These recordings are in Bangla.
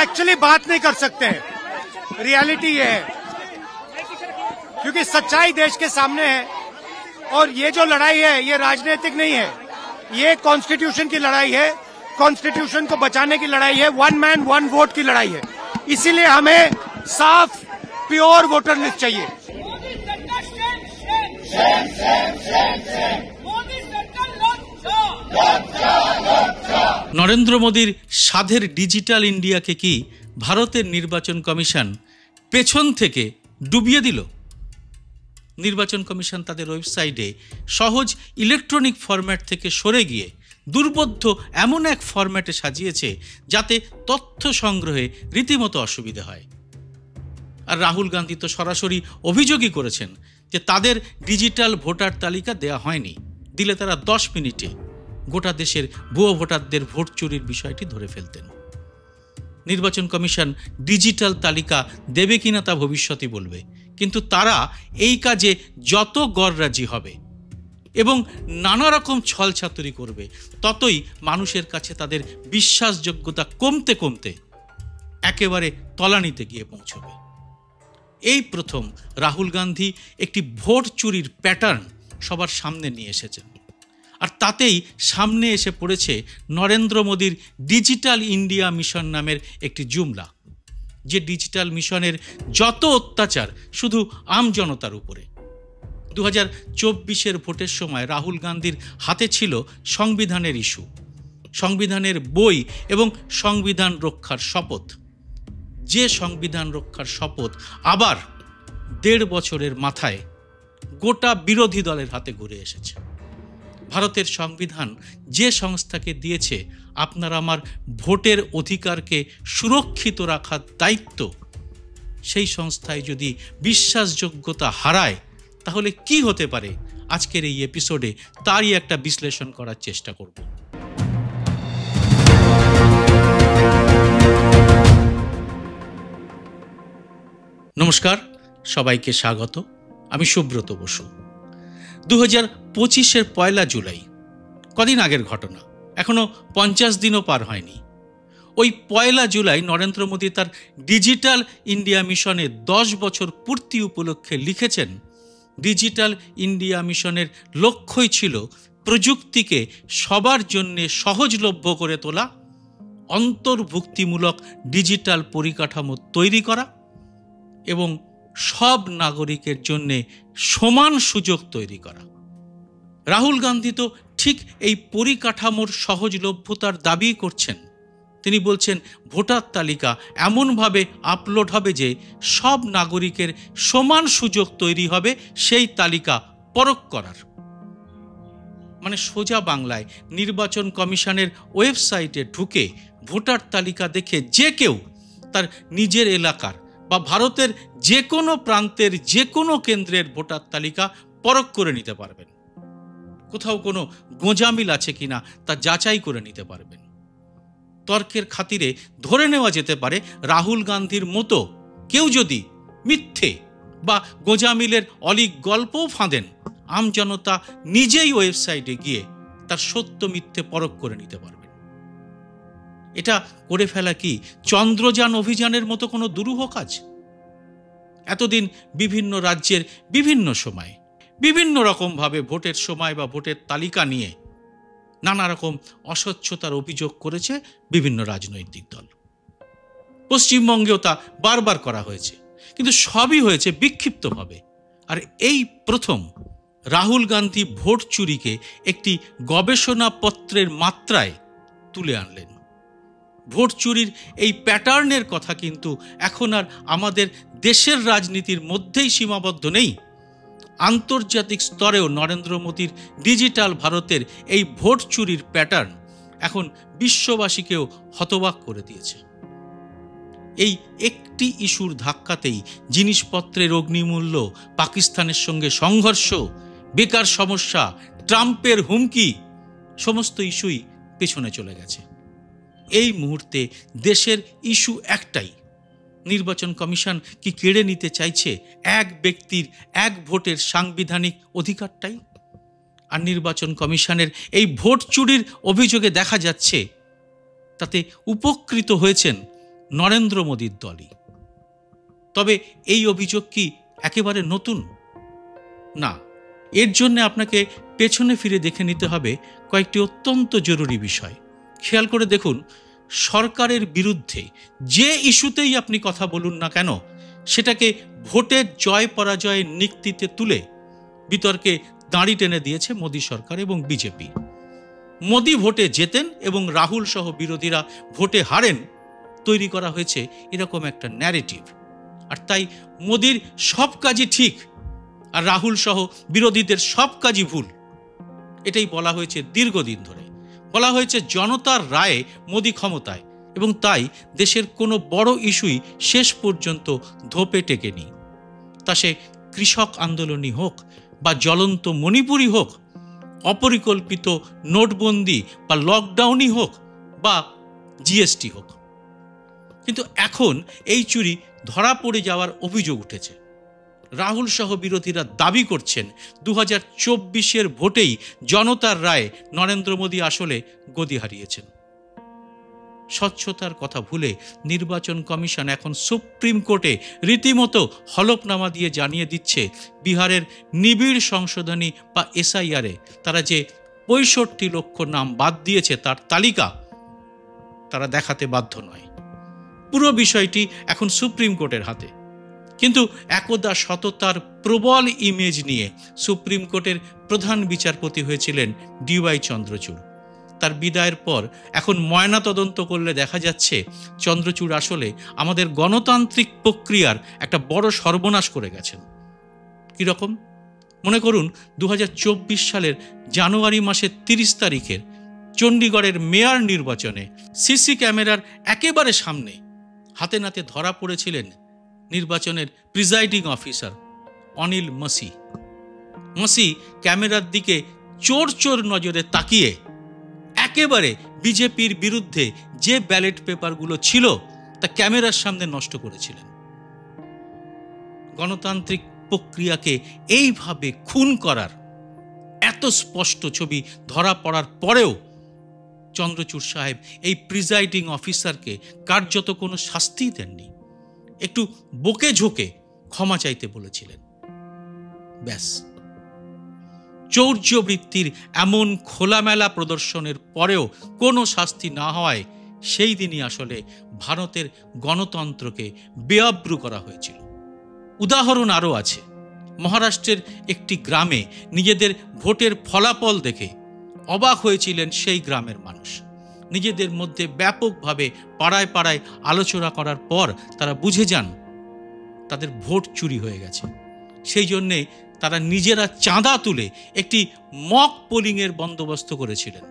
एक्चुअली बात नहीं कर सकते हैं, रियलिटी ये है, क्योंकि सच्चाई देश के सामने है और ये जो लड़ाई है ये राजनीतिक नहीं है, ये कॉन्स्टिट्यूशन की लड़ाई है, कॉन्स्टिट्यूशन को बचाने की लड़ाई है, वन मैन वन वोट की लड़ाई है। इसीलिए हमें साफ प्योर वोटर लिस्ट चाहिए। নরেন্দ্র মোদীর সাধের ডিজিটাল ইন্ডিয়াকে কি ভারতের নির্বাচন কমিশন পেছন থেকে ডুবিয়ে দিল? নির্বাচন কমিশন তাদের ওয়েবসাইটে সহজ ইলেকট্রনিক ফরম্যাট থেকে সরে গিয়ে দুর্বোধ্য এমন এক ফরম্যাটে সাজিয়েছে যাতে তথ্য সংগ্রহে রীতিমতো অসুবিধা হয়। আর রাহুল গান্ধী তো সরাসরি অভিযোগই করেছেন যে তাদের ডিজিটাল ভোটার তালিকা দেয়া হয়নি, দিলে তারা 10 মিনিটে গোটা দেশের ভুয়ো ভোটারদের ভোট চুরির বিষয়টি ধরে ফেলতেন। নির্বাচন কমিশন ডিজিটাল তালিকা দেবে কিনা তা ভবিষ্যতই বলবে, কিন্তু তারা এই কাজে যত গররাজি হবে এবং নানা রকম ছলছাতুরি করবে ততই মানুষের কাছে তাদের বিশ্বাসযোগ্যতা কমতে কমতে একেবারে তলানিতে গিয়ে পৌঁছবে। এই প্রথম রাহুল গান্ধী একটি ভোট চুরির প্যাটার্ন সবার সামনে নিয়ে এসেছেন, আর তাতেই সামনে এসে পড়েছে নরেন্দ্র মোদীর ডিজিটাল ইন্ডিয়া মিশন নামের একটি জুমলা, যে ডিজিটাল মিশনের যত অত্যাচার শুধু আমজনতার উপরে। 2024 ভোটের সময় রাহুল গান্ধীর হাতে ছিল সংবিধানের ইস্যু, সংবিধানের বই এবং সংবিধান রক্ষার শপথ। যে সংবিধান রক্ষার শপথ আবার 1.5 বছরের মাথায় গোটা বিরোধী দলের হাতে ঘুরে এসেছে। ভারতের সংবিধান যে সংস্থাকে দিয়েছে আপনার আমার ভোটের অধিকারকে সুরক্ষিত রাখার দায়িত্ব, সেই সংস্থায় যদি বিশ্বাসযোগ্যতা হারায় তাহলে কি হতে পারে আজকের এই এপিসোডে তারই একটা বিশ্লেষণ করার চেষ্টা করব। নমস্কার, সবাইকে স্বাগত। আমি সুব্রত বসু। 2025 1 জুলাই, কদিন আগের ঘটনা, এখনো 50 দিনও পার হয়নি। ওই 1 জুলাই নরেন্দ্র মোদী তার ডিজিটাল ইন্ডিয়া মিশনের 10 বছর পূর্তি উপলক্ষে লিখেছেন, ডিজিটাল ইন্ডিয়া মিশনের লক্ষ্যই ছিল প্রযুক্তিকে সবার জন্যে সহজলভ্য করে তোলা, অন্তর্ভুক্তিমূলক ডিজিটাল পরিকাঠামো তৈরি করা এবং সব নাগরিকের জন্যে সমান সুযোগ তৈরি করা। রাহুল গান্ধী তো ঠিক এই পরিকাঠামোর সহজলভ্যতার দাবি করছেন। তিনি বলছেন ভোটার তালিকা এমনভাবে আপলোড হবে যে সব নাগরিকের সমান সুযোগ তৈরি হবে সেই তালিকা পরখ করার। মানে সোজা বাংলায় নির্বাচন কমিশনের ওয়েবসাইটে ঢুকে ভোটার তালিকা দেখে যে কেউ তার নিজের এলাকার বা ভারতের যে কোনো প্রান্তের যে কোনো কেন্দ্রের ভোটার তালিকা পরখ করে নিতে পারবেন। কোথাও কোনো গোঁজামিল আছে কিনা তা যাচাই করে নিতে পারবেন। তর্কের খাতিরে ধরে নেওয়া যেতে পারে রাহুল গান্ধীর মতো কেউ যদি মিথ্যে বা গোঁজামিলের অলীক গল্পও ফাঁদেন, আমজনতা নিজেই ওয়েবসাইটে গিয়ে তার সত্য মিথ্যে পরখ করে নিতে পারবেন। এটা করে ফেলা কি চন্দ্রযান অভিযানের মতো কোনো দুরূহ কাজ? এতদিন বিভিন্ন রাজ্যের বিভিন্ন সময় বিভিন্ন রকমভাবে ভোটের সময় বা ভোটের তালিকা নিয়ে নানা রকম অস্বচ্ছতার অভিযোগ করেছে বিভিন্ন রাজনৈতিক দল। পশ্চিমবঙ্গেও তা বারবার করা হয়েছে, কিন্তু সবই হয়েছে বিক্ষিপ্তভাবে। আর এই প্রথম রাহুল গান্ধী ভোট চুরিকে একটি গবেষণাপত্রের মাত্রায় তুলে আনলেন। ভোট চুরির এই প্যাটার্নের কথা কিন্তু এখন আর আমাদের দেশের রাজনীতির মধ্যেই সীমাবদ্ধ নেই। আন্তর্জাতিক স্তরেও নরেন্দ্র মোদীর ডিজিটাল ভারতের এই ভোট চুরির প্যাটার্ন এখন বিশ্ববাসীকেও হতবাক করে দিয়েছে। এই একটি ইস্যুর ধাক্কাতেই জিনিসপত্রের অগ্নিমূল্য, পাকিস্তানের সঙ্গে সংঘর্ষ, বেকার সমস্যা, ট্রাম্পের হুমকি, সমস্ত ইস্যুই পেছনে চলে গেছে। এই মুহূর্তে দেশের ইস্যু একটাই, নির্বাচন কমিশন কি কেড়ে নিতে চাইছে এক ব্যক্তির এক ভোটের সাংবিধানিক অধিকারটাই? আর নির্বাচন কমিশনের এই ভোট চুরির অভিযোগে দেখা যাচ্ছে তাতে উপকৃত হয়েছেন নরেন্দ্র মোদীর দলই। তবে এই অভিযোগ কি একেবারে নতুন? না, এর জন্য আপনাকে পেছনে ফিরে দেখে নিতে হবে কয়েকটি অত্যন্ত জরুরি বিষয়। খেয়াল করে দেখুন, সরকারের বিরুদ্ধে যে ইস্যুতেই আপনি কথা বলুন না কেন, সেটাকে ভোটের জয় পরাজয়ের নিক্তিতে তুলে বিতর্কে দাঁড়ি টেনে দিয়েছে মোদী সরকার এবং বিজেপি। মোদী ভোটে জেতেন এবং রাহুল সহ বিরোধীরা ভোটে হারেন, তৈরি করা হয়েছে এরকম একটা ন্যারেটিভ। আর তাই মোদীর সব কাজই ঠিক আর রাহুল সহ বিরোধীদের সব কাজই ভুল, এটাই বলা হয়েছে দীর্ঘদিন ধরে। বলা হয়েছে জনতার রায়ে মোদী ক্ষমতায়, এবং তাই দেশের কোনো বড় ইস্যুই শেষ পর্যন্ত ধোপে টেকেনি। তা সে কৃষক আন্দোলনই হোক বা জ্বলন্ত মণিপুরই হোক, অপরিকল্পিত নোটবন্দি বা লকডাউনই হোক বা জিএসটি হোক। কিন্তু এখন এই চুরি ধরা পড়ে যাওয়ার অভিযোগ উঠেছে। রাহুল সহ বিরোধীরা দাবি করছেন 2024 ভোটেই জনতার রায়ে নরেন্দ্র মোদী আসলে গদি হারিয়েছেন। স্বচ্ছতার কথা ভুলে নির্বাচন কমিশন এখন সুপ্রিম কোর্টে রীতিমতো হলফনামা দিয়ে জানিয়ে দিচ্ছে বিহারের নিবিড় সংশোধনী বা এসআইআরে তারা যে 65 লক্ষ নাম বাদ দিয়েছে তার তালিকা তারা দেখাতে বাধ্য নয়। পুরো বিষয়টি এখন সুপ্রিম কোর্টের হাতে। কিন্তু একদা সততার প্রবল ইমেজ নিয়ে সুপ্রিম কোর্টের প্রধান বিচারপতি হয়েছিলেন ডিওয়াই চন্দ্রচূড়। তার বিদায়ের পর এখন ময়না তদন্ত করলে দেখা যাচ্ছে চন্দ্রচূড় আসলে আমাদের গণতান্ত্রিক প্রক্রিয়ার একটা বড় সর্বনাশ করে গেছেন। কীরকম? মনে করুন 2024 সালের জানুয়ারি মাসের 30 তারিখের চণ্ডীগড়ের মেয়র নির্বাচনে সিসি ক্যামেরার একেবারে সামনে হাতে নাতে ধরা পড়েছিলেন নির্বাচনের প্রিজাইডিং অফিসার অনিল মাসি। মাসি ক্যামেরার দিকে চোর চোর নজরে তাকিয়ে একেবারে বিজেপির বিরুদ্ধে যে ব্যালট পেপারগুলো ছিল তা ক্যামেরার সামনে নষ্ট করেছিলেন। গণতান্ত্রিক প্রক্রিয়াকে এইভাবে খুন করার এত স্পষ্ট ছবি ধরা পড়ার পরেও চন্দ্রচূড় সাহেব এই প্রিজাইডিং অফিসারকে কার্যত কোনো শাস্তিই দেননি, একটু বকে ঝোঁকে ক্ষমা চাইতে বলেছিলেন। ব্যাস। চৌর্যবৃত্তির এমন খোলামেলা প্রদর্শনের পরেও কোনো শাস্তি না হওয়ায় সেই দিনই আসলে ভারতের গণতন্ত্রকে বেআব্রু করা হয়েছিল। উদাহরণ আরও আছে। মহারাষ্ট্রের একটি গ্রামে নিজেদের ভোটের ফলাফল দেখে অবাক হয়েছিলেন সেই গ্রামের মানুষ। নিজেদের মধ্যে ব্যাপকভাবে পাড়ায় পাড়ায় আলোচনা করার পর তারা বুঝে যান তাদের ভোট চুরি হয়ে গেছে। সেই জন্যে তারা নিজেরা চাঁদা তুলে একটি মক পোলিংয়ের বন্দোবস্ত করেছিলেন।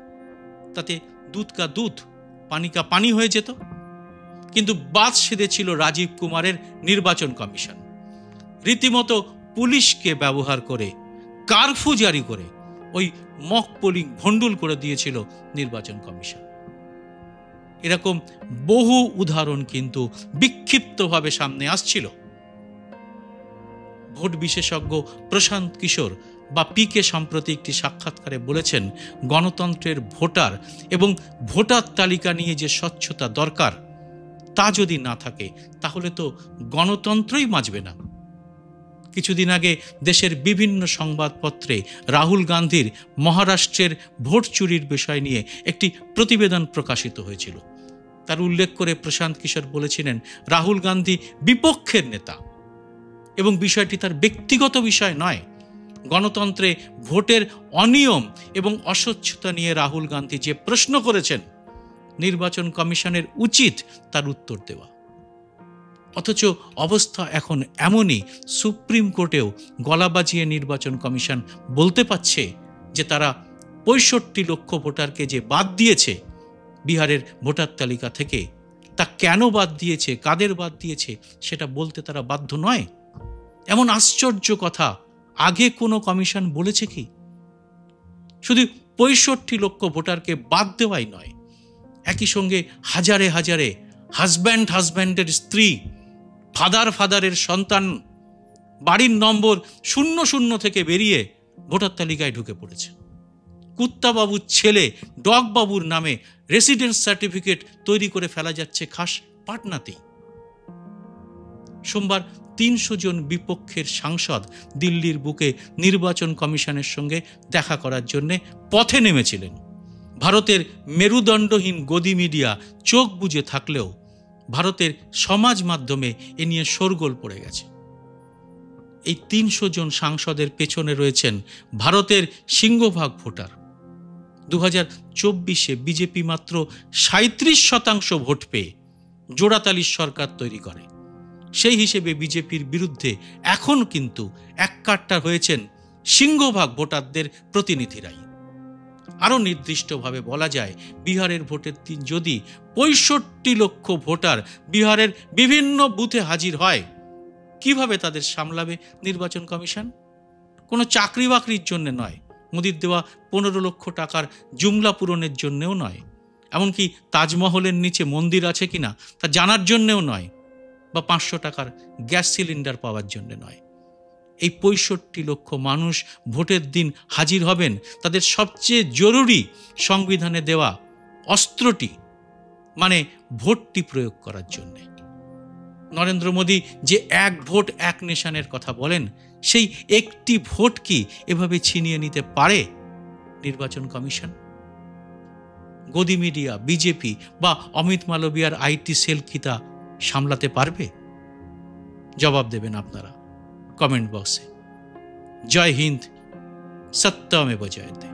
তাতে দুধ কা দুধ, পানি কা পানি হয়ে যেত। কিন্তু বাদ সেধেছিল রাজীব কুমারের নির্বাচন কমিশন। রীতিমতো পুলিশকে ব্যবহার করে কারফিউ জারি করে ওই মক পোলিং ভণ্ডুল করে দিয়েছিল নির্বাচন কমিশন। এরকম বহু উদাহরণ কিন্তু বিক্ষিপ্তভাবে সামনে আসছিল। ভোট বিশেষজ্ঞ প্রশান্ত কিশোর বা পিকে সম্প্রতি একটি সাক্ষাৎকারে বলেছেন, গণতন্ত্রের ভোটার এবং ভোটার তালিকা নিয়ে যে স্বচ্ছতা দরকার তা যদি না থাকে তাহলে তো গণতন্ত্রই বাঁচবে না। কিছুদিন আগে দেশের বিভিন্ন সংবাদপত্রে রাহুল গান্ধীর মহারাষ্ট্রের ভোট চুরির বিষয় নিয়ে একটি প্রতিবেদন প্রকাশিত হয়েছিল। তার উল্লেখ করে প্রশান্ত কিশোর বলেছিলেন, রাহুল গান্ধী বিপক্ষের নেতা এবং বিষয়টি তার ব্যক্তিগত বিষয় নয়। গণতন্ত্রে ভোটের অনিয়ম এবং অস্বচ্ছতা নিয়ে রাহুল গান্ধী যে প্রশ্ন করেছেন, নির্বাচন কমিশনের উচিত তার উত্তর দেওয়া। অথচ অবস্থা এখন এমনই, সুপ্রিম কোর্টেও গলা বাজিয়ে নির্বাচন কমিশন বলতে পারছে যে তারা 65 লক্ষ ভোটারকে যে বাদ দিয়েছে বিহারের ভোটার তালিকা থেকে, তা কেন বাদ দিয়েছে, কাদের বাদ দিয়েছে সেটা বলতে তারা বাধ্য নয়। এমন আশ্চর্য কথা আগে কোনো কমিশন বলেছে কি? শুধু 65 লক্ষ ভোটারকে বাদ দেওয়াই নয়, একই সঙ্গে হাজারে হাজারে হাজব্যান্ডের স্ত্রী, ফাদারের সন্তান বাড়ির নম্বর 00 থেকে বেরিয়ে ভোটার তালিকায় ঢুকে পড়েছে। কুত্তাবাবুর ছেলে ডগবাবুর নামে রেসিডেন্স সার্টিফিকেট তৈরি করে ফেলা যাচ্ছে খাস পাটনাতেই। সোমবার 300 জন বিপক্ষের সাংসদ দিল্লির বুকে নির্বাচন কমিশনের সঙ্গে দেখা করার জন্য পথে নেমেছিলেন। ভারতের মেরুদণ্ডহীন গদি মিডিয়া চোখ বুজে থাকলেও ভারতের সমাজ মাধ্যমে এ নিয়ে শোরগোল পড়ে গেছে। এই 300 জন সাংসদের পেছনে রয়েছেন ভারতের সিংহভাগ ভোটার। 2024-এ বিজেপি মাত্র 37% ভোট পেয়ে জোড়াতালির সরকার তৈরি করে। সেই হিসেবে বিজেপির বিরুদ্ধে এখন কিন্তু এককাট্টা হয়েছেন সিংহভাগ ভোটারদের প্রতিনিধিরাই। আরও নির্দিষ্টভাবে বলা যায়, বিহারের ভোটের দিন যদি 65 লক্ষ ভোটার বিহারের বিভিন্ন বুথে হাজির হয়, কিভাবে তাদের সামলাবে নির্বাচন কমিশন? কোনো চাকরি বাকরির জন্য নয়, মোদির দেওয়া 15 লক্ষ টাকার জুমলা পূরণের জন্যেও নয়, এমনকি তাজমহলের নিচে মন্দির আছে কিনা তা জানার জন্যেও নয়, বা 500 টাকার গ্যাস সিলিন্ডার পাওয়ার জন্য নয়। এই 65 লক্ষ মানুষ ভোটের দিন হাজির হবেন তাদের সবচেয়ে জরুরি সংবিধানে দেওয়া অস্ত্রটি মানে ভোটটি প্রয়োগ করার জন্যে। নরেন্দ্র মোদী যে এক ভোট এক নেশানের কথা বলেন, সেই একটি ভোট কি এভাবে ছিনিয়ে নিতে পারে নির্বাচন কমিশন? গদি মিডিয়া, বিজেপি বা অমিত মালবিয়ার আইটি সেল কি তা সামলাতে পারবে? জবাব দেবেন আপনারা কমেন্ট বক্সে। জয় হিন্দ, সত্যমেব জয়তে।